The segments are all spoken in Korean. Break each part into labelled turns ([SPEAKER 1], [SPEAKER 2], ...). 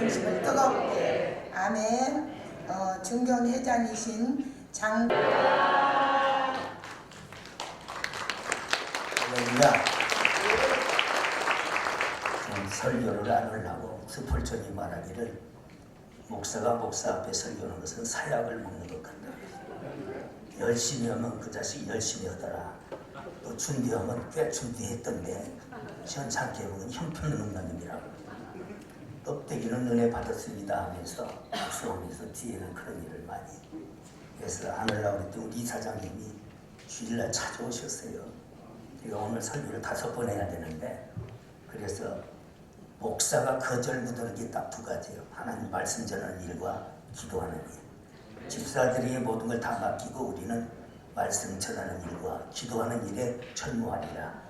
[SPEAKER 1] 중심을 뜨겁게. 아멘. 증경회장이신 장
[SPEAKER 2] 할렐루야. 설교를 안 하려고 스펄전이 말하기를 목사가 목사 앞에 설교하는 것은 사약을 먹는 것 같다. 열심히 하면 그 자식이 열심히 하더라. 또 준비하면 꽤 준비했던데 시원찮게 보면 형편없는 놈이라고. 껍데기는 은혜 받았습니다 하면서 박수하면서 뒤에는 그런 일을 많이. 그래서 안 하려고 했더니 우리 이사장님이 주일날 찾아오셨어요. 제가 오늘 설교를 5번 해야 되는데, 그래서 목사가 거절 묻는 게 딱 2가지예요. 하나님 말씀 전하는 일과 기도하는 일. 집사들이 모든 걸 다 맡기고 우리는 말씀 전하는 일과 기도하는 일에 전무하리라.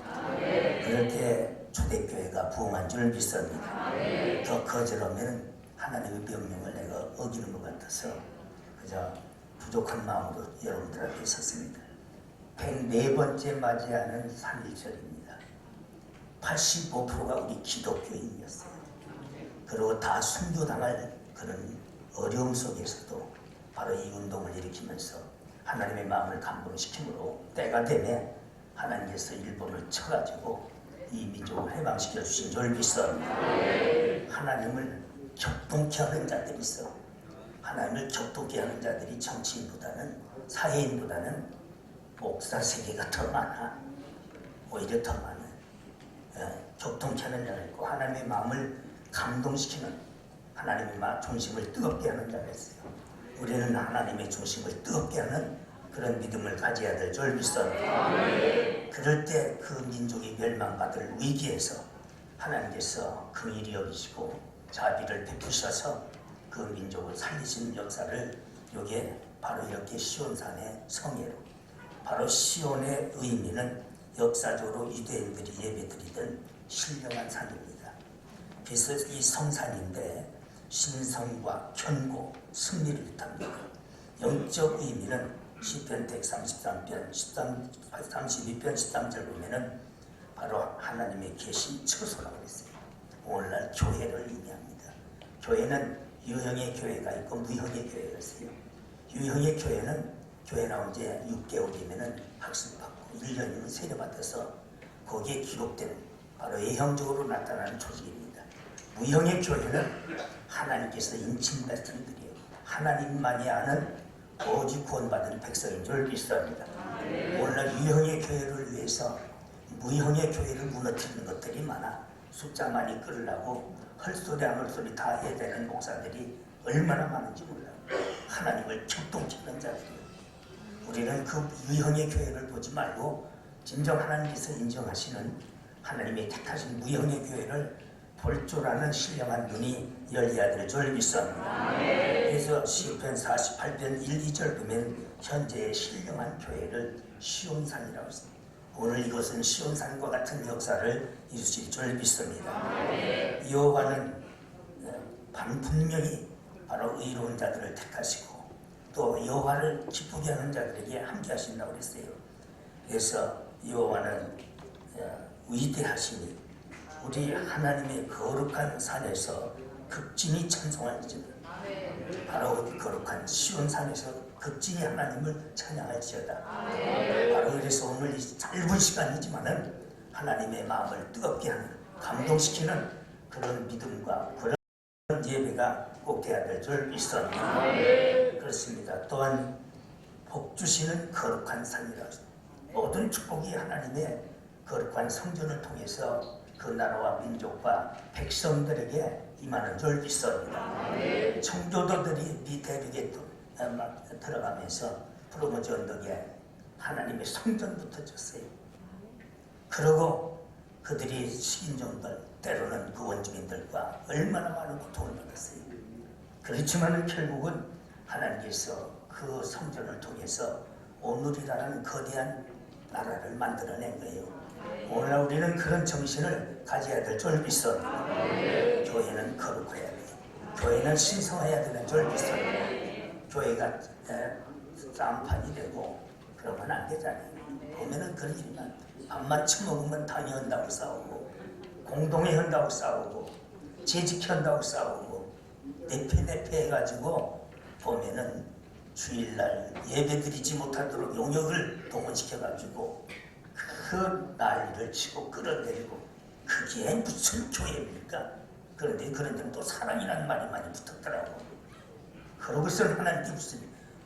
[SPEAKER 2] 그럴 때 초대교회가 부흥한 줄 믿습니다. 더 거절하면 하나님의 명령을 내가 어기는 것 같아서 그저 부족한 마음으로 여러분들 앞에 섰습니다. 104번째 맞이하는 3.1절입니다. 85%가 우리 기독교인이었어요. 그리고 다 순교당할 그런 어려움 속에서도 바로 이 운동을 일으키면서 하나님의 마음을 감동시키므로 때가 되면 하나님께서 일본을 쳐가지고 이 민족을 해방시켜 주신 줄 믿습니다. 하나님을 격동케 하는 자들이 있어. 하나님을 격동케 하는 자들이 정치인보다는 사회인보다는 목사 세계가 더 많아. 오히려 더 많아. 격동케 하는 자가 있고 하나님의 마음을 감동시키는, 하나님의 중심을 뜨겁게 하는 자가 있어요. 우리는 하나님의 중심을 뜨겁게 하는 그런 믿음을 가져야 될 줄 믿습니다. 그럴 때 그 민족이 멸망받을 위기에서 하나님께서 긍휼히 여기시고 자비를 베푸셔서 그 민족을 살리신 역사를, 요게 바로 이렇게 시온산의 성회로, 바로 시온의 의미는 역사적으로 유대인들이 예배드리던 신령한 산입니다. 그래서 이 성산인데 신성과 견고, 승리를 뜻합니다. 영적 의미는 시편 133편 32편 13절 보면은 바로 하나님의 계신 처소라고 했어요. 오늘날 교회를 의미합니다. 교회는 유형의 교회가 있고 무형의 교회가 있어요. 유형의 교회는 교회 나온 지 6개월이면 학습받고 1년이면 세례받아서 거기에 기록된 바로 예형적으로 나타나는 조직입니다. 무형의 교회는 하나님께서 인친 백성들이에요. 하나님만이 아는 오직 구원받은 백성인 줄 믿습니다. 오늘날 유형의 교회를 위해서 무형의 교회를 무너뜨리는 것들이 많아. 숫자 많이 끌으려고 헐소리 안 헐소리 다 해야 되는 목사들이 얼마나 많은지 몰라요. 하나님을 격동시키는 자들이에요. 우리는 그 유형의 교회를 보지 말고 진정 하나님께서 인정하시는 하나님의 택하신 무형의 교회를 볼 줄 아는 신령한 눈이 열려야 될 줄 믿습니다. 그래서 시편 48편 1, 2절 보면 현재의 신령한 교회를 시온산이라고 했습니다. 오늘 이것은 시온산과 같은 역사를 이루실 줄 믿습니다. 여호와는 분명히 바로 의로운 자들을 택하시고 또 여호와를 기쁘게 하는 자들에게 함께 하신다고 그랬어요. 그래서 여호와는 위대하시니 우리 하나님의 거룩한 산에서 극진히 찬송할지어다. 바로 거룩한 시온산에서 극진히 하나님을 찬양할지어다. 바로 그래서 오늘 이 짧은 시간이지만은 하나님의 마음을 뜨겁게 하는, 감동시키는 그런 믿음과 그런 예배가 꼭 돼야 될 줄 믿습니다. 그렇습니다. 또한 복 주시는 거룩한 산이라고 합니다. 모든 축복이 하나님의 거룩한 성전을 통해서 그 나라와 민족과 백성들에게 임하는 줄 믿습니다. 청교도들이 이 대륙에 들어가면서 프로모지 언덕에 하나님의 성전부터 졌어요. 그리고 그들이 식인종들, 때로는 그 원주민들과 얼마나 많은 고통을 받았어요. 그렇지만 결국은 하나님께서 그 성전을 통해서 오늘이라는 거대한 나라를 만들어낸 거예요. 오늘날 우리는 그런 정신을 가져야 될 줄 믿습니다. 교회는 거룩해야 돼요. 교회는 신성해야 되는 줄 믿습니다. 교회가 쌈판이 되고 그러면 안 되잖아요. 보면은 그런 일이만 밥만 처먹으면 당연한다고 싸우고 공동회 한다고 싸우고 재직한다고 싸우고 내패 해가지고 보면은 주일날 예배드리지 못하도록 용역을 동원시켜가지고 그 난리를 치고 끌어내리고 그게 무슨 교회입니까? 그런데 그런 데는 또 사랑이라는 말이 많이 붙었더라고. 그러고서는 하나님께 무슨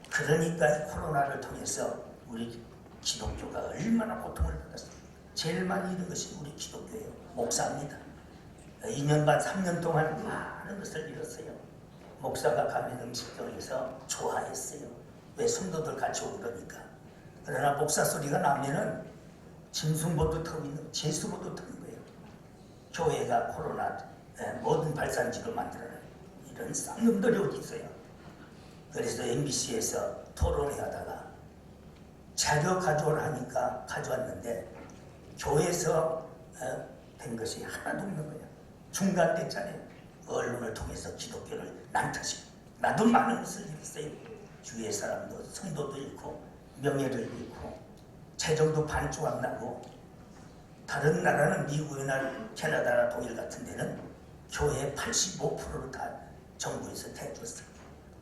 [SPEAKER 2] 그러니까 코로나를 통해서 우리 기독교가 얼마나 고통을 받았어요. 제일 많이 잃은 것이 우리 기독교예요. 목사입니다. 2년 반, 3년 동안 많은 것을 잃었어요. 목사가 가면 음식점에서 좋아했어요. 왜 성도들 같이 오고 그러니까. 그러나 목사 소리가 나면은 짐승보도 타고 있는 제수보도 타는 거예요. 교회가 코로나 모든 발산지로 만들어낸 이런 쌍놈들이 어디 있어요. 그래서 MBC에서 토론회 하다가 자료 가져오라 하니까 가져왔는데 교회에서 된 것이 하나도 없는 거예요. 중단됐잖아요. 언론을 통해서 기독교를 난타시고 나도 많은 것을 잃었어요. 주위의 사람도 성도도 잃고 명예를 잃고 재정도 반조각 나고 다른 나라는 미국이나 캐나다나 독일 같은 데는 교회 85%를 다 정부에서 대줬어요.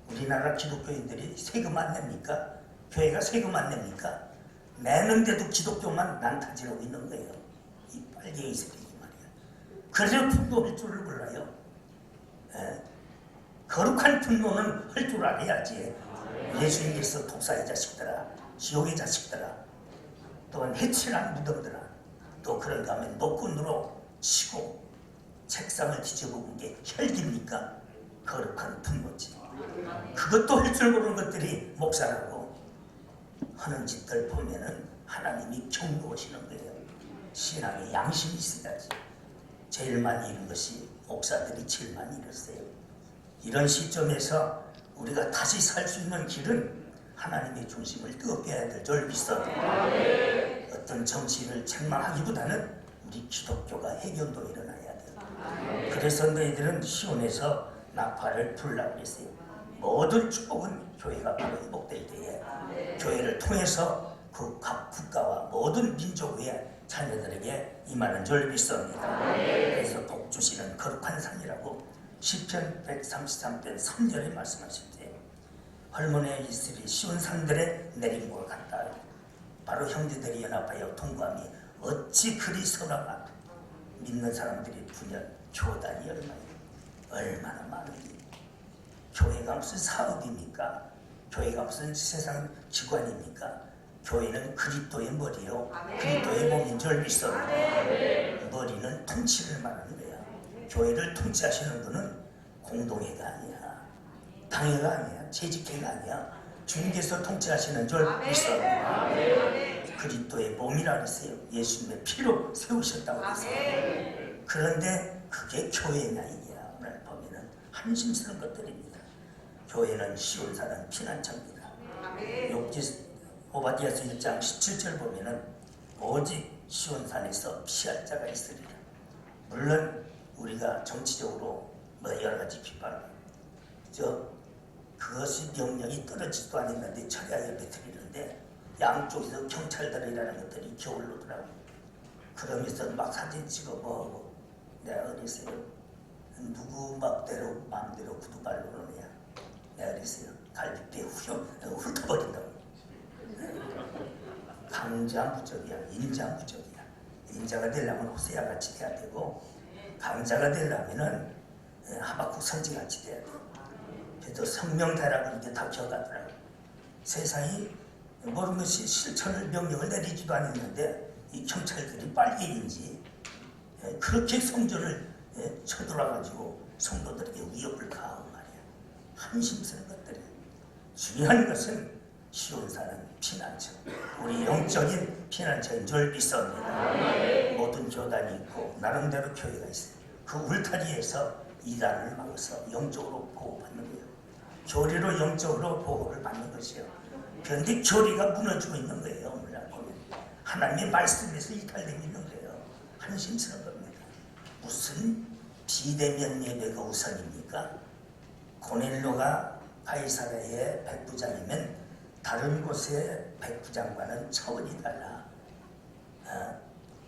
[SPEAKER 2] 우리나라 기독교인들이 세금 안 냅니까? 교회가 세금 안 냅니까? 내는데도 기독교만 난타지르고 있는 거예요. 이 빨갱이 새끼 말이야. 그래서 분노할 줄을 몰라요. 거룩한 분노는 할 줄 알아야지. 예수님께서 독사의 자식들아, 지옥의 자식들아, 또한 해칠한 무덤들아, 또 그런가 하면 노끈으로 치고 책상을 뒤져보는 게 혈기입니까? 거룩한 분노지. 그것도 할 줄 모르는 것들이 목사라고 하는 짓들 보면은 하나님이 경고하시는 거예요. 신앙에 양심이 있어야지. 제일 많이 잃은 것이 목사들이 제일 많이 잃었어요. 이런 시점에서 우리가 다시 살 수 있는 길은 하나님의 중심을 뜨겁게 해야 될 줄 믿어. 어떤 정치를 책망하기보다는 우리 기독교가 해견도 일어나야 돼요. 그래서 너희들은 시온에서 나팔을 불라고 했어요. 모든 축복은 교회가 바로 회복될 때에 교회를 통해서 그 각 국가와 모든 민족의 자녀들에게 임하는 줄 믿습니다. 그래서 복 주시는 거룩한 산이라고 시편 133편 3절에 말씀하실 때 헐몬의 이슬이 시온 산들에 내린 것 같다. 바로 형제들이 연합하여 통과함이 어찌 그리 선하가. 믿는 사람들이 분열 교단이 얼마나 많은지. 교회가 무슨 사업입니까? 교회가 무슨 세상 기관입니까? 교회는 그리스도의 머리요, 그리스도의 몸인 줄 믿습니다. 머리는 통치를 말하는 거야. 교회를 통치하시는 분은 공동회가 아니야, 당회가 아니야, 재직회가 아니야. 주님께서 통치하시는 줄 믿습니다. 그리스도의 몸이라 그랬어요. 예수님의 피로 세우셨다고 그랬어요. 그런데 그게 교회냐 이냐 오늘 보면은 한심스러운 것들입니다. 교회는 시온 사는 피난처입니다. 욥기 오바댜서 1장 17절 보면은 오직 시온산에서 피할 자가 있으리라. 물론 우리가 정치적으로 뭐 여러 가지 비판, 그것이 명령이 떨어지지도 않았는데 철야에 베트리는데 양쪽에서 경찰들이라는 것들이 겨울로더라고. 그러면서 막 사진 찍어 뭐하고 내가 어렸어요. 누구 마음대로 구두발로 오느냐. 내가 그랬어요. 갈비뼈 훑어버린다고. 강자무적이야. 인자무적이야. 인자가 되려면 호세아 같이 돼야 되고 강자가 되려면은 하박국 선지 같이 돼야 돼. 그래도 성명대라고 이렇게 다 기억하더라고. 세상이 모든 것이 실천을 명령을 내리지도 않았는데 이 경찰들이 빨갱인지 그렇게 성전을 쳐들어가지고 성도들에게 위협을 가하고 말이야. 한심스러운 것들이야. 중요한 것은 시온사는 피난처, 우리 영적인 피난처인 줄 믿습니다. 모든 교단이 있고 나름대로 교회가 있어요. 그 울타리에서 이단을 막아서 영적으로 보호받는 거예요. 교리로 영적으로 보호를 받는 것이에요. 그런데 교리가 무너지고 있는 거예요. 오늘날 보면 하나님의 말씀에서 이탈되고 있는 거예요. 한심스러운 겁니다. 무슨 비대면 예배가 우선입니까? 고넬료가 가이사랴의 백부장이면 다른 곳의 백부장과는 차원이 달라.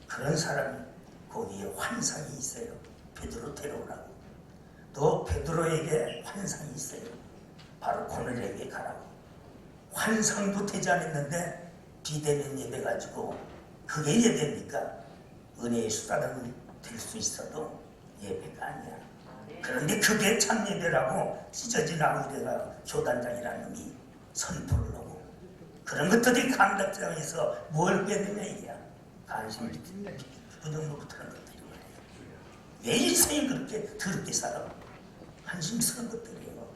[SPEAKER 2] 그런 사람 거기에 환상이 있어요. 베드로 데려오라고. 또 베드로에게 환상이 있어요. 바로 고넬에게 가라고. 환상도 되지 않았는데 비대면 예배 가지고 그게 예배입니까? 은혜의 수단은 될 수 있어도 예배가 아니야. 그런데 그게 참 예배라고 찢어진 아우레가 교단장이라는 놈이 선포를 하고 그런 것들이 감당장에서 뭘 했느냐 이게야. 관심 그 정도부터는 것들이 말이에요. 왜 인생이 그렇게 더럽게 살아? 한심스러운 것들이에요.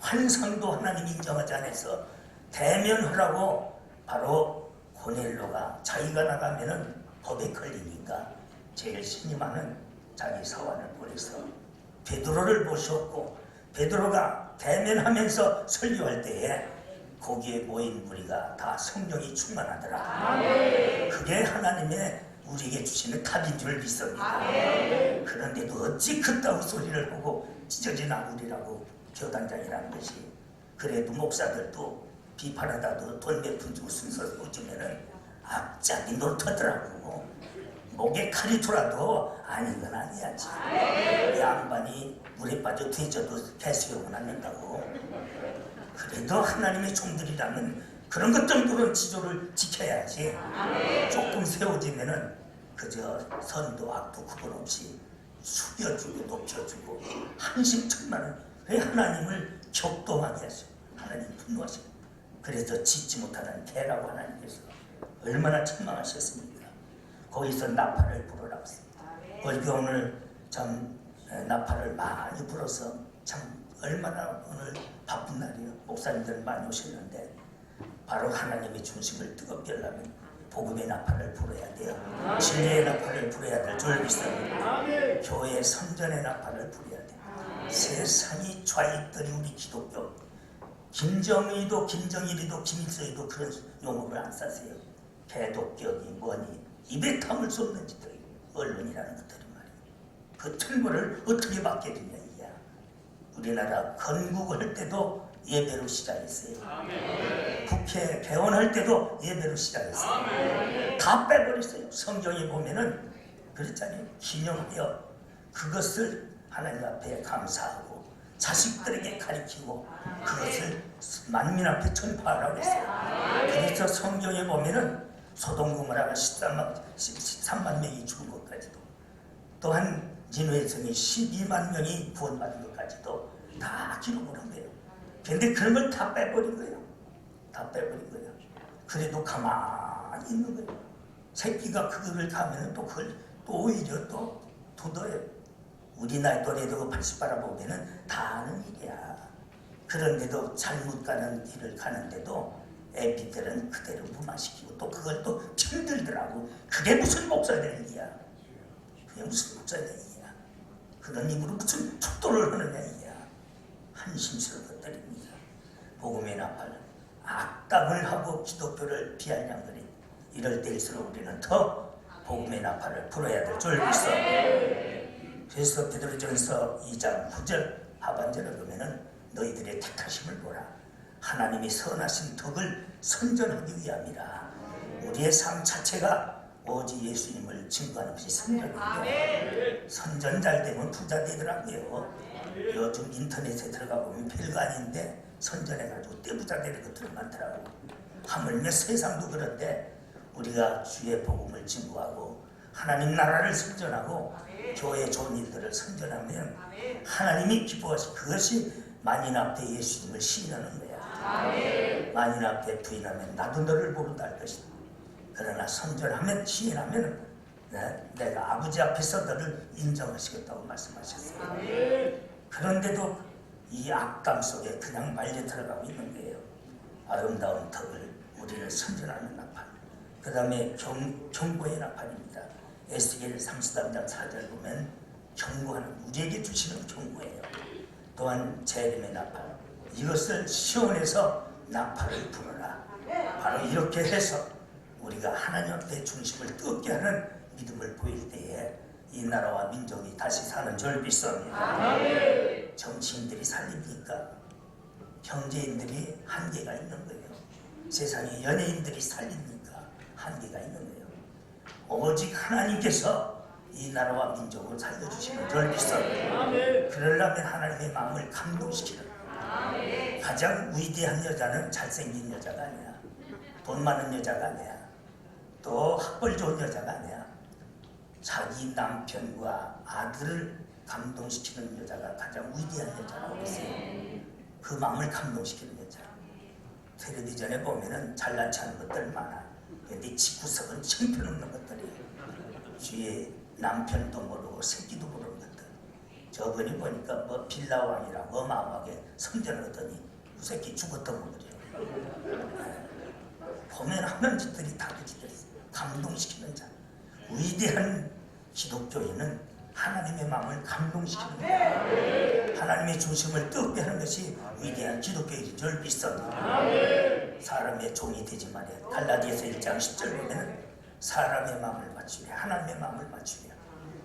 [SPEAKER 2] 환상도 하나님 인정하지 않아서 대면하라고 바로 고넬로가 자기가 나가면은 법에 걸리니까 제일 신임하는 자기 사환을 보내서 베드로를 모셨고 베드로가 대면하면서 설교할 때에 거기에 모인 무리가 다 성령이 충만하더라. 그게 하나님의 우리에게 주시는 답인 줄 믿습니다. 그런데도 어찌 그따위 소리를 하고 찢어진 아구리라고 교단장이라는 것이. 그래도 목사들도 비판하다도 돈 몇 푼 주고 순서 꽂으면은 앞잡이 노릇하더라고. 목에 칼이 돌아도 아닌 건 아니야지. 양반이 물에 빠져 뒤져도 개수욕은 안 낸다고. 그래도 하나님의 종들이라면 그런 것 정도는 지조를 지켜야지. 조금 세워지면은 그저 선도 악도 구분 없이 숙여주고 높여주고 한심천만은 왜 하나님을 격동하게 하셔. 하나님 분노하셔. 그래서 짓지 못하는 개라고 하나님께서 얼마나 책망하셨습니까? 거기서 나팔을 불어라고 했습니다. 우리가 오늘 참 나팔을 많이 불어서 참 얼마나 오늘 바쁜 날이에요. 목사님들 많이 오셨는데 바로 하나님의 중심을 뜨겁게 하려면 복음의 나팔을 불어야 돼요. 진리의 나팔을 불어야 될 줄 믿습니다. 교회 선전의 나팔을 불어야 돼요. 세상이 좌익들이 우리 기독교 김정의도 김정일이도 김일성이도 그런 용어를 안 쓰세요. 개독격이 뭐니 입에 담을 수 없는 짓들 언론이라는 것들이 말이에요. 그 틀보를 어떻게 받게 되냐 이야. 우리나라 건국을 때도 예배로 시작했어요. 국회 개원할 때도 예배로 시작했어요. 다 빼버렸어요. 성경에 보면은 그랬잖아요. 기념하여 그것을 하나님 앞에 감사하고 자식들에게 가르치고 그것을 만민 앞에 전파하라고 했어요. 그래서 성경에 보면은 소돔 고모라가 13만 명이 죽은 것까지도 또한 니느웨 성이 12만 명이 구원받은 것까지도 다 기록을 한 거예요. 그런데 그런 걸 다 빼버린 거예요. 다 빼버린 거예요. 그래도 가만히 있는 거예요. 새끼가 그거를 가면 또 그걸 또 오히려 또 돋아요. 우리 나이 또래도 80 바라보면은 다 아는 일이야. 그런데도 잘못 가는 길을 가는데도 애비들은 그대로 무마시키고 또 그걸 또 편들더라고. 그게 무슨 목사들 일이야. 그게 무슨 목사들 일이야. 그런 힘으로 무슨 축도를 하느냐 이야. 한심스러운 것들입니다. 복음의 나팔 악담을 하고 기독교를 비할 양들이 이럴 때일수록 우리는 더 복음의 나팔을 불어야 될 줄 믿어. 그래서 베드로전서 2장 9절 하반절을 보면은 너희들의 택하심을 보라. 하나님의 선하신 덕을 선전하기 위함이라. 우리의 삶 자체가 오직 예수님을 증거하는 것이 선전입니다. 선전 잘 되면 부자 되더라고요. 요즘 인터넷에 들어가 보면 별거 아닌데 선전해가지고 떼부자 되는 것들이 많더라고. 하물며 세상도 그런데 우리가 주의 복음을 증거하고 하나님 나라를 선전하고 교회 좋은 일들을 선전하면 하나님이 기뻐하시 그것이 만인 앞에 예수님을 시인하는 거야. 만인 앞에 부인하면 나도 너를 모른다 할 것이다. 그러나 선전하면 시인하면 내가 아버지 앞에서 너를 인정하시겠다고 말씀하셨어요. 그런데도 이 악감 속에 그냥 말려 들어가고 있는 거예요. 아름다운 덕을 우리를 선전하는 나팔. 그 다음에 경고의 나팔입니다. 에스겔 33장 4절 보면 경고하는 우리에게 주시는 경고예요. 또한 재림의 나팔. 이것을 시온에서 나팔을 불어라. 바로 이렇게 해서 우리가 하나님 앞에 중심을 뜨겁게 하는 믿음을 보일 때에 이 나라와 민족이 다시 사는 줄 믿습니다. 정치인들이 살립니까? 경제인들이 한계가 있는 거예요. 세상에 연예인들이 살립니까? 한계가 있는 거예요. 오직 하나님께서 이 나라와 민족을 살려주시는 절비선. 그러려면 하나님의 마음을 감동시키는 가장 위대한 여자는 잘생긴 여자가 아니야. 돈 많은 여자가 아니야. 또 학벌 좋은 여자가 아니야. 자기 남편과 아들을 감동시키는 여자가 가장 위대한 여자라고 했어요. 그 마음을 감동시키는 여자. 텔레비전에 보면은 잘난 체 하는 것들 많아. 근데 집구석은 형편없는 것들이에요. 뒤에 남편도 모르고 새끼도 모르는 것들. 저번에 보니까 뭐 빌라왕이라 어마어마하게 성전을 하더니 그 새끼 죽었던 거죠. 보면 하는 짓들이 다 그렇게 됐어요. 감동시키는 자. 위대한 기독교인은 하나님의 마음을 감동시키는 거예요. 하나님의 중심을 뜨겁게 하는 것이 위대한 기독교인인 줄 믿습니다. 사람의 종이 되지 말아요. 갈라디아서 1장 10절 보면 사람의 마음을 맞추려, 하나님의 마음을 맞추려.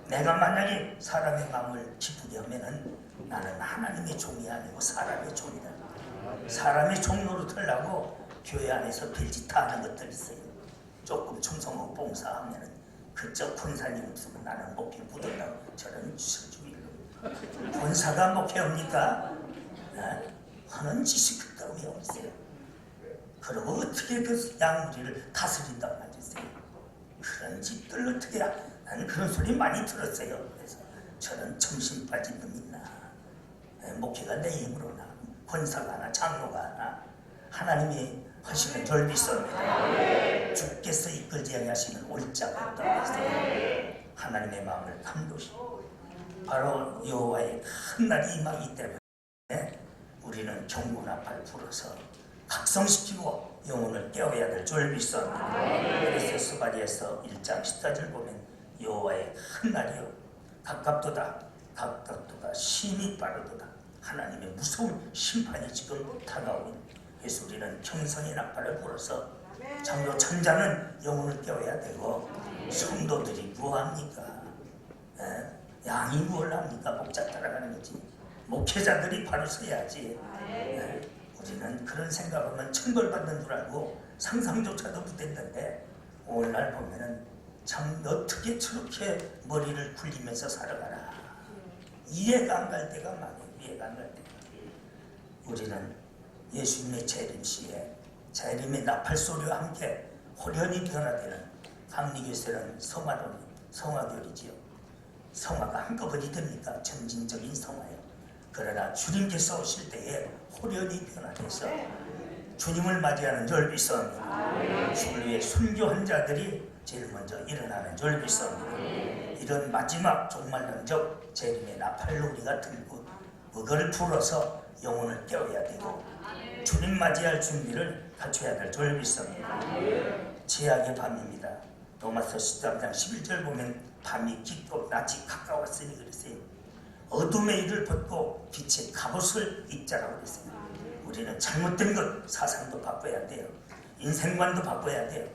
[SPEAKER 2] 내가 만약에 사람의 마음을 기쁘게 하면은 나는 하나님의 종이 아니고 사람의 종이다. 사람의 종 노릇하려고 교회 안에서 별짓 다 하는 것들이 있어요. 조금 충성하고 봉사하면은 그저 권사님 없으면 나는 목회 묻었다고 저는 주일로 권사가 목회합니까? 하는 짓이 그따위 없어요. 그리고 어떻게 그 양무리를 다스린다고 하셨어요? 그런 짓들 어떻게 나는 그런 소리 많이 들었어요. 그래서 저는 정신 빠진 놈 있나? 목회가 내 힘으로나 권사가 하나 장로가 하나 하나님이 하시는 절비선입니다. 주께서 이끌지 아니하시는 옳자가 없다고 했어요. 하나님의 마음을 감도시고 바로 여호와의 큰 날이 임하기 때문에 우리는 경고나팔 불어서 각성시키고 영혼을 깨워야 될 절비선입니다. 그래서 스바리에서 1장 14절 보면 여호와의 큰 날이요 가깝도다 가깝도다 심히 빠르도다. 하나님의 무서운 심판이 지금 다가오니 그래서 우리는 경성의 나팔을 불어서 장로 천자는 영혼을 깨워야 되고 성도들이 뭐합니까? 양이 뭘 합니까? 목자 따라가는 거지. 목회자들이 바로 서야지. 우리는 그런 생각하면 천벌받는 줄 알고 상상조차도 못했는데 오늘날 보면은 참 어떻게 저렇게 머리를 굴리면서 살아가나 이해가 안 갈 때가 많아요. 이해가 안 갈 때가. 우리는 예수님의 재림시에 재림의 나팔소리와 함께 호련히 변화되는 감리교세는 성화교리지요. 성화가 한꺼번에 됩니까? 점진적인 성화요. 그러나 주님께서 오실 때에 호련히 변화돼서 주님을 맞이하는 절비선입니다. 주를 위해 순교한 자들이 제일 먼저 일어나는 절비선입니다. 이런 마지막 종말론적 재림의 나팔로 우리가 들고 그걸 불어서 영혼을 깨워야 되고 주님 맞이할 준비를 갖춰야 될 절비선입니다. 제약의 밤입니다. 로마서 13장 11절 보면 밤이 깊고 낮이 가까웠으니 그랬어요. 어둠의 일을 벗고 빛의 갑옷을 입자라고 그랬어요. 우리는 잘못된 것 사상도 바꿔야 돼요. 인생관도 바꿔야 돼요.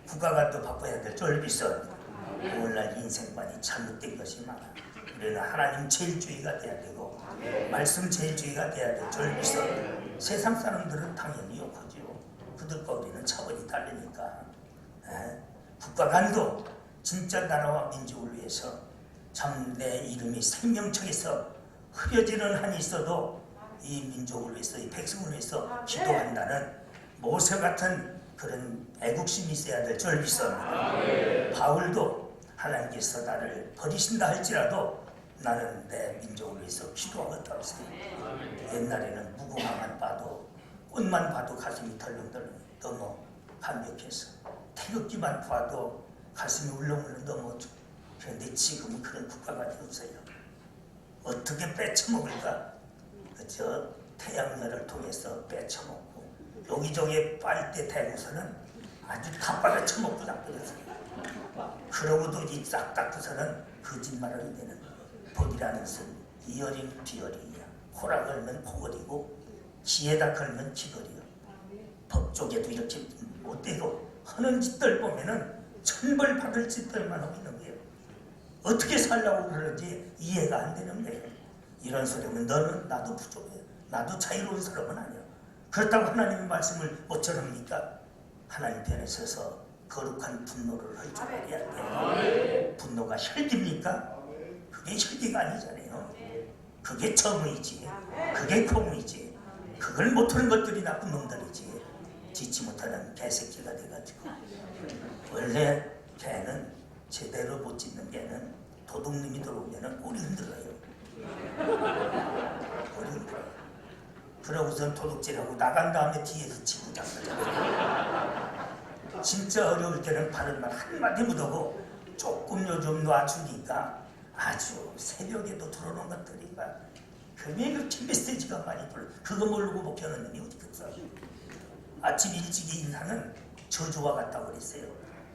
[SPEAKER 2] 국가관도 바꿔야 될 절비선. 오늘날 인생관이 잘못된 것이 많아. 우리는 하나님 제일주의가 돼야 되고 말씀 제일주의가 돼야 될 절비선. 세상 사람들은 당연히 욕하죠. 그들과 우리는 차원이 다르니까. 국가관도 진짜 나라와 민족을 위해서 참 내 이름이 생명청에서 흐려지는 한이 있어도 이 민족을 위해서 이 백성을 위해서 기도한다는 모세 같은 그런 애국심이 있어야 될 절비선입니다. 바울도 하나님께서 나를 버리신다 할지라도 나는 내 민족을 위해서 기도하겠다고 했어요. 옛날에는 무궁화만 봐도 꽃만 봐도 가슴이 덜렁덜렁 너무 감격해서 태극기만 봐도 가슴이 울렁울렁 너무. 그런데 지금은 그런 국가가 없어요. 어떻게 빼쳐먹을까? 저 태양열을 통해서 빼쳐먹고 여기저기 빨대 대고서는 아주 다 빨아쳐먹고 나쁘겠어요. 그러고도 이 싹 닦고서는 거짓말을 내는 법이라는 쓴 이어링 비어링이야. 호라 걸면 코걸이고 기에다 걸면 기걸이야. 법 쪽에도 이렇게 못되고 하는 짓들 보면은 천벌 받을 짓들만 하고 있는 거예요. 어떻게 살라고 그러는지 이해가 안 되는 거예요. 이런 소리면 너는 나도 부족해. 나도 자유로운 사람은 아니야. 그렇다고 하나님의 말씀을 못 전합니까? 하나님 편에 서서 거룩한 분노를 할 줄 알아야 돼. 분노가 혈기입니까? 그게 혈기가 아니잖아요. 그게 정의지. 그게 공의지. 그걸 못하는 것들이 나쁜 놈들이지. 짓지 못하는 개새끼가 돼가지고. 원래 개는 제대로 못 짖는 개는 도둑놈이 들어오면 꼬리 흔들어요. 꼬리 흔들어요. 그러고선 도둑질하고 나간 다음에 뒤에서 치고 잡는. 진짜 어려울 때는 바른 말 한마디 못하고 조금 요즘 놔주니까 아주 새벽에도 들어오는 것들이가 그게 그렇게 메시지가 많이 들어. 그거 모르고 목회하는 놈이 어디 있겠어. 아침 일찍이 인사는 저주와 같다고 그랬어요.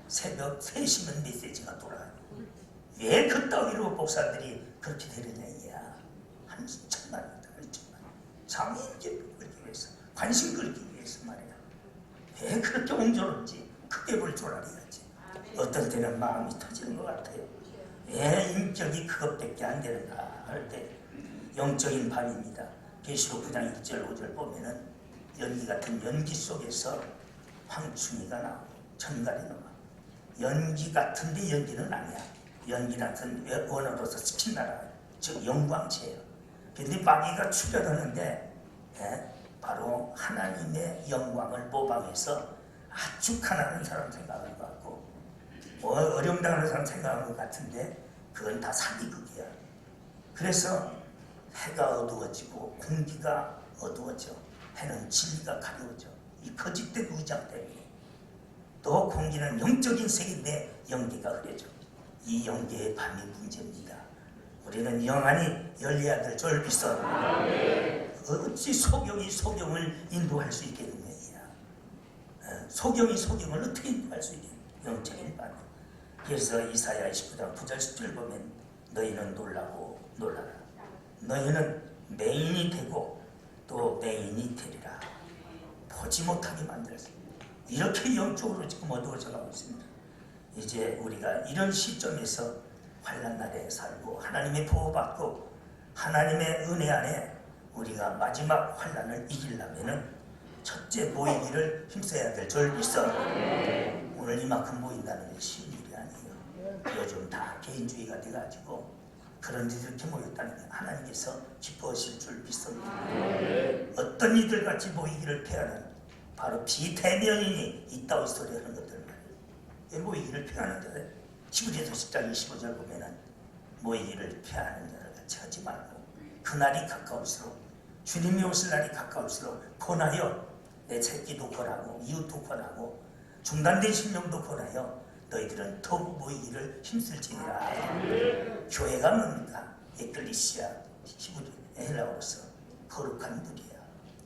[SPEAKER 2] 새벽 3시면 메시지가 돌아요. 왜 그따위로 목사들이 그렇게 되느냐 이야. 한 천만이다. 장애인 끌기 위해서, 관심 끌기 위해서 말이야. 왜 그렇게 옹졸한지 크게 볼 줄 알아야지. 어떨 때는 마음이 터지는 것 같아요. 왜 인격이 그것밖에 안 되는가 할 때 영적인 밤입니다. 계시록 9장 1절 5절 보면은 연기 같은 연기 속에서 황충이가 나오고 천갈이 나와. 연기 같은데 연기는 아니야. 연기 같은 원어로서 스킨 나라, 즉 영광체예요. 근데 마귀가 출현하는데 바로 하나님의 영광을 모방해서 아주 가난한 사람 생각하는 것 같고 어려움당하는 사람 생각하는 것 같은데 그건 다 사기극이야. 그래서 해가 어두워지고 공기가 어두워져. 해는 진리가 가려워져. 이 거짓된 의장 때문에. 또 공기는 영적인 세계인데 연기가 흐려져. 이 연기의 밤이 문제입니다. 우리는 영안이 열려야 될 졸비선. 어찌 소경이 소경을 인도할 수 있겠느냐. 소경이 소경을 어떻게 인도할 수 있겠느냐. 영적인 밤. 그래서 이사야 29장 9절 10절 보면 너희는 놀라고 놀라라. 너희는 맹인이 되고 또 맹인이 되리라. 보지 못하게 만들었습니다. 이렇게 영적으로 지금 어두워져 가고 있습니다. 이제 우리가 이런 시점에서 환난 날에 살고 하나님의 보호받고 하나님의 은혜 안에 우리가 마지막 환난을 이기려면은 첫째 모이기를 힘써야 될 절기선. 오늘 이만큼 모인다는 게 쉬운 일이 아니에요. 요즘 다 개인주의가 돼가지고 그런 이들 이렇게 모였다는 게 하나님께서 기뻐하실 줄 믿습니다. 어떤 이들 같이 모이기를 피하는 바로 비대면인이 있다고 소리하는 것들 말이에요. 왜 모이기를 피하는데 히브리서 10장 25절 보면은 모이기를 피하는 자를 같이 하지 말고 그날이 가까울수록 주님이 오실 날이 가까울수록 권하여 내 새끼도 권하고 이웃도 권하고 중단된 심령도 권하여 너희들은 더욱 모이기를 힘쓸지니라. 교회가 뭡니까? 에클리시아 히브리 헬라어로서 거룩한 무리야.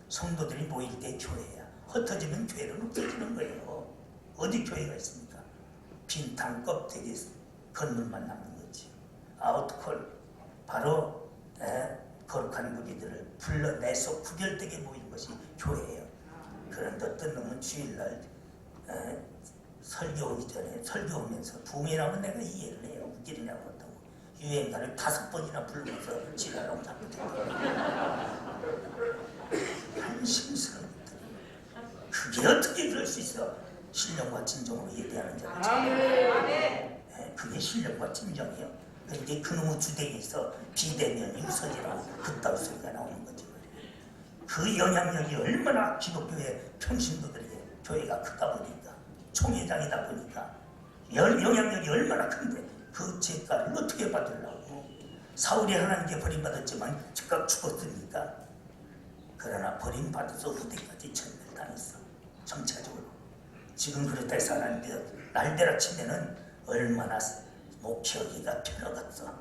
[SPEAKER 2] 성도들이 모일 때 교회야. 흩어지면 교회는 없어지는 거예요. 어디 교회가 있습니까? 빈탕 껍데기 건물만 남는 거지. 아웃콜 바로 거룩한 무리들을 불러내서 구별되게 모인 것이 교회예요. 그런데 어떤 놈은 주일날 설교 오기 전에 설교하면서 부흥이라면 내가 이해를 해요. 웃기려냐고 한다고 유행가를 5번이나 부르면서 지랄하고 자꾸 한심스러운 것들이. 그게 어떻게 그럴 수 있어? 신령과 진정으로 예배하는 자들. 그게 신령과 진정이에요. 그런데 그놈의 주댕에서 비대면이 우선이라고 그따위 소리가 나오는 거지. 그 영향력이 얼마나 기독교의 평신도들에게 교회가 크다 보니까 총회장이다 보니까 영향력이 얼마나 큰데 그 죄가를 어떻게 받으려고. 사울이 하나님께 버림받았지만 즉각 죽었으니까. 그러나 버림받아서 후대까지 천멸 당했어. 정체적으로. 지금 그렇다 해서 날벼락 치면은 얼마나 목회하기가 편하겠어.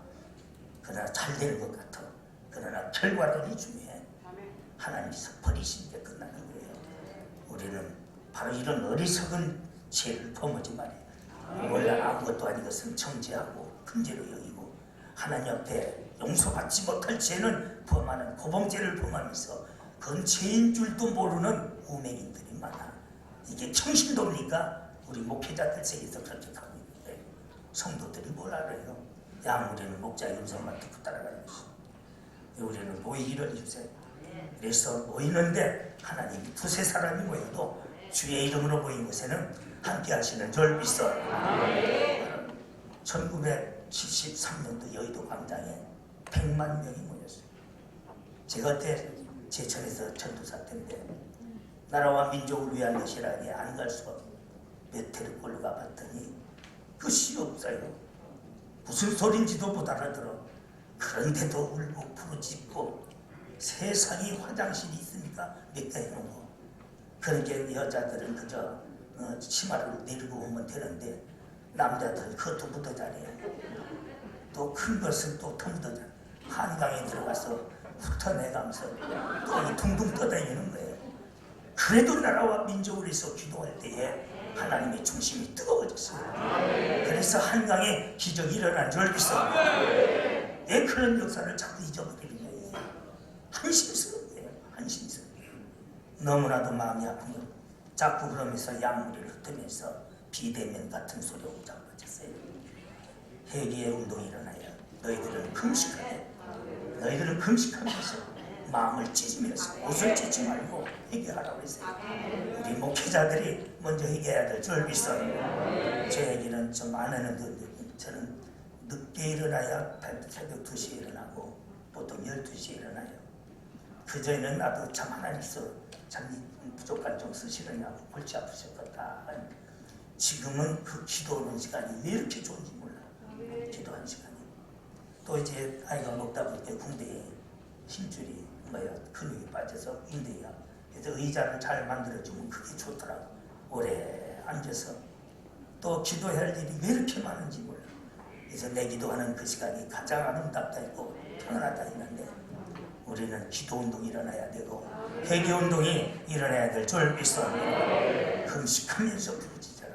[SPEAKER 2] 그러나 잘 되는 것 같아. 그러나 결과들이 중요해. 하나님께서 버리신 게 끝나는 거예요. 우리는 바로 이런 어리석은 죄를 범하지 말아요. 원래 아무것도 아닌 것은 정죄하고 큰죄로 여기고 하나님 앞에 용서받지 못할 죄는 범하는 고범죄를 범하면서 그건 죄인 줄도 모르는 우매인들이 많아. 이게 평신도입니까? 우리 목회자들 세계에서 그렇게 가고 있는 거예요. 성도들이 뭘 알아요? 우리는 목자의 음성만 듣고 따라가는 것이. 우리는 모이기를 주세요. 그래서 모이는데 하나님이 2-3 사람이 모여도 주의 이름으로 모인 곳에는 함께 하시는 줄 믿어. 1973년도 여의도 광장에 100만 명이 모였어요. 제가 그때 제천에서 전도사 때인데 나라와 민족을 위한 것이라니 안 갈 수가 없어요. 몇 해를 꼴로 가봤더니 끝이 없어요. 무슨 소린지도 못 알아들어. 그런데도 울고 부르짖고 세상에 화장실이 있으니까 몇 개 해놓은 거. 그렇게 여자들은 그저 치마를 내리고 오면 되는데 남자들은 그것도 묻어 자래요. 또 큰 것은 또 더 묻어 자래. 한강에 들어가서 훑어내가면서 또 둥둥 떠다니는 거예요. 그래도 나라와 민족을 위해서 기도할 때에 하나님의 중심이 뜨거워졌어요. 그래서 한강에 기적이 일어난 줄 믿어. 왜 그런 역사를 자꾸 잊어버리는 거예요? 한심스러운 거예요. 한심스러운 거예요. 너무나도 마음이 아픈 거예요. 자꾸 그러면서 약물을 흩으면서 비대면 같은 소리하고 자꾸 하셨어요. 회개의 운동이 일어나야 너희들은 금식하면서 마음을 찢으면서 옷을 찢지 말고 회개하라고 했어요. 우리 목회자들이 먼저 회개해야 될 줄 믿어요. 제 얘기는 좀 안 하는데 저는 늦게 일어나야 새벽 2시에 일어나고 보통 12시에 일어나요. 그전에는 나도 참 하나님께서 참 부족한 좀 쓰시느냐고 골치 아프셨겠다. 지금은 그 기도하는 시간이 왜 이렇게 좋은지 몰라. 기도하는 시간이. 또 이제 아이가 먹다 보니까 궁대에 힘줄이 근육이 빠져서 인대야. 그래서 의자를 잘 만들어주면 그게 좋더라고. 오래 앉아서 또 기도해야 할 일이 왜 이렇게 많은지 몰라. 그래서 내 기도하는 그 시간이 가장 아름답다 했고 평안하다 했는데 우리는 기도운동이 일어나야 되고 회개운동이 일어나야 될 줄 믿어. 금식하면서 부르짖어라.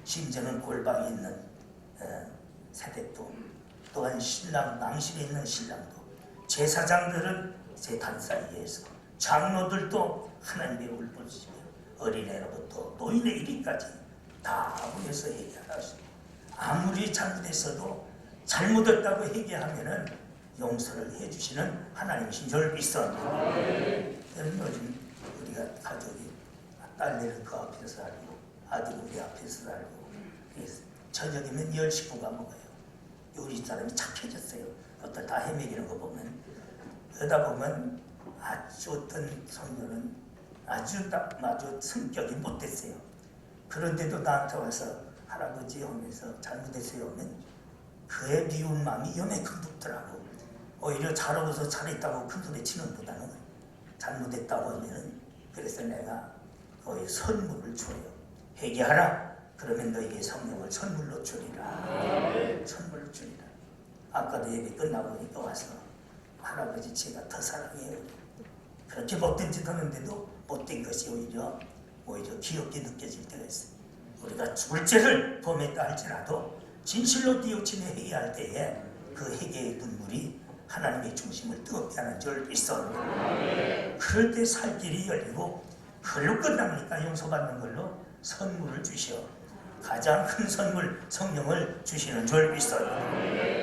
[SPEAKER 2] 심지어는 골방에 있는 세대도 또한 신랑 낭실에 있는 신랑도 제사장들은 제 단사이에서 장로들도 하나님의 울부짖으며 어린애로부터 노인의 이리까지 다 모여서 회개하라. 아무리 잘못했어도 잘못했다고 회개하면은 용서를 해주시는 하나님이신 줄 믿습니다. 요즘 우리가 가족이 딸내는 그 앞에서 살고 아들은 우리 앞에서 살고 저녁이면 10식구가 먹어요. 우리 사람이 착해졌어요. 어떤 다 헤매기는 거 보면 그러다 보면 아주 어떤 성녀는 아주 성격이 못됐어요. 그런데도 나한테 와서 할아버지 하면서 잘못했어요 하면 그의 미운 마음이 요만큼 붙더라고. 오히려 잘하고서 잘했다고 큰소리 치는 것보다는 잘못했다고 하면은 그래서 내가 거의 선물을 줘요. 회개하라. 그러면 너에게 성령을 선물로 주리라. 선물로 주리라. 아까도 예배 끝나고 보니까 와서 할아버지 제가 더 사랑해요. 그렇게 못된 짓 하는데도 못된 것이 오히려 귀엽게 느껴질 때가 있어요. 우리가 죽을 죄를 범했다 할지라도 진실로 뉘우치며 회개할 때에 그 회개의 눈물이 하나님의 중심을 뜨겁게 하는 줄 믿어. 그럴 때 살 길이 열리고 그걸로 끝납니까? 용서받는 걸로 선물을 주시어 가장 큰 선물 성령을 주시는 줄 믿어.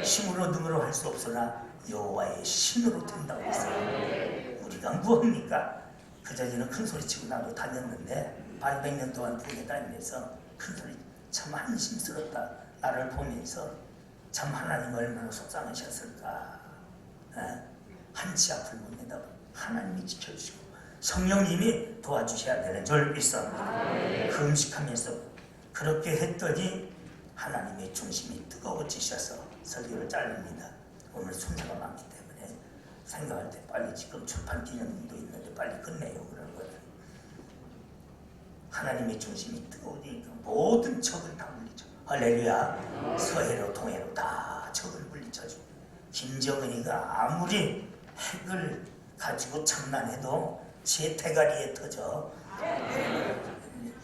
[SPEAKER 2] 힘으로 능으로 할 수 없으나 여호와의 신으로 된다고 했어요. 우리가 무엇입니까? 그전에는 큰 소리 치고 나도 다녔는데 800년 동안 북에 다니면서 큰 소리 참 한심스럽다. 나를 보면서 참 하나님 얼마나 속상하셨을까. 한치 앞을 못 내다봐 하나님이 지켜주시고 성령님이 도와주셔야 되는 줄 믿습니다. 금식하면서 그렇게 했더니 하나님의 중심이 뜨거워지셔서 설교를 자릅니다. 오늘 순서가 많기 때문에 생각할 때 빨리 지금 출판 기념도 있는데 빨리 끝내요. 그런 거예요. 하나님의 중심이 뜨거우니까 모든 적을 다 물리쳐. 할렐루야. 서해로 동해로 다 적을 물리쳐주고 김정은이가 아무리 핵을 가지고 장난해도 제 대가리에 터져.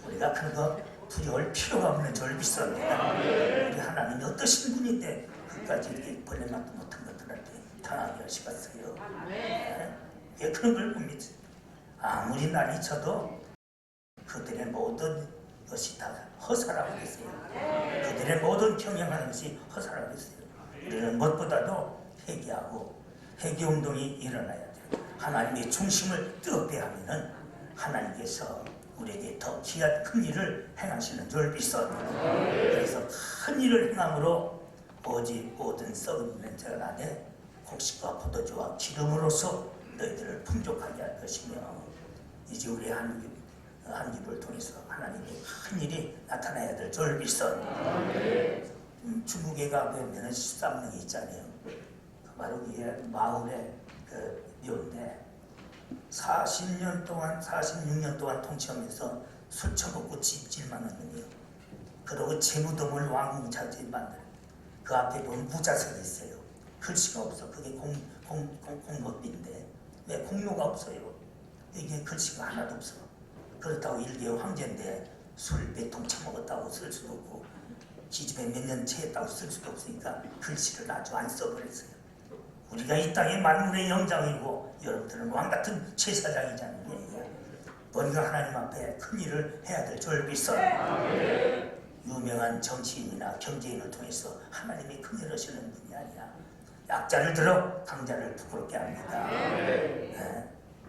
[SPEAKER 2] 우리가 그런 거 두려울 필요가 없는 줄 믿습니다. 우리 하나님이 어떠신 분인데 그까지 이렇게 벌레만도 못한 것들한테 당하게 하시겠어요. 왜 그런 걸 봅니다. 아무리 난리 쳐도 그들의 모든 것이 다 허사라고 했어요. 그들의 모든 경영하는 것이 허사라고 했어요. 우리는 무엇보다도 회개하고 회개운동이 일어나야 돼요. 하나님의 중심을 뜨겁게 하면은 하나님께서 우리에게 더 귀한 큰 일을 행하시는 줄 믿사옵니다. 그래서 큰 일을 행함으로 오직 모든 썩은 냄새가 나되 곡식과 포도주와 기름으로서 너희들을 풍족하게 할 것이며 이제 우리 한기부를 통해서 하나님의 큰 일이 나타나야 될 줄 믿사옵니다. 중국에 가보면 13명이 있잖아요. 바로 그게 마을의 그 묘인데 40년 동안 46년 동안 통치하면서 술 처먹고 집질만 했는데요. 그러고 재무덤을 왕궁자재 만든 그 앞에 보면 무자석이 있어요. 글씨가 없어. 그게 공법인데 왜 공로가 없어요? 이게 글씨가 하나도 없어. 그렇다고 일개 황제인데 술 몇 통 처먹었다고 쓸 수도 없고 기집애 몇 년 채했다고 쓸 수도 없으니까 글씨를 아주 안 써버렸어요. 우리가 이 땅의 만물의 영장이고 여러분들은 왕같은 제사장이잖아요. 뭔가 하나님 앞에 큰 일을 해야 될 줄 믿사옵니다. 유명한 정치인이나 경제인을 통해서 하나님이 큰 일을 하시는 분이 아니야. 약자를 들어 강자를 부끄럽게 합니다.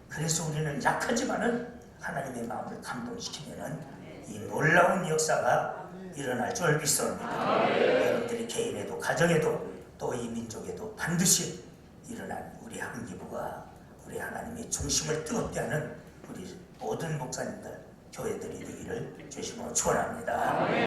[SPEAKER 2] 그래서 우리는 약하지만은 하나님의 마음을 감동시키면은 이 놀라운 역사가 일어날 줄 믿사옵니다. 여러분들이 개인에도 가정에도 또 이 민족에도 반드시 일어난 우리 한기부가 우리 하나님의 중심을 뜨겁게 하는 우리 모든 목사님들 교회들이 되기를 주시고 축원합니다.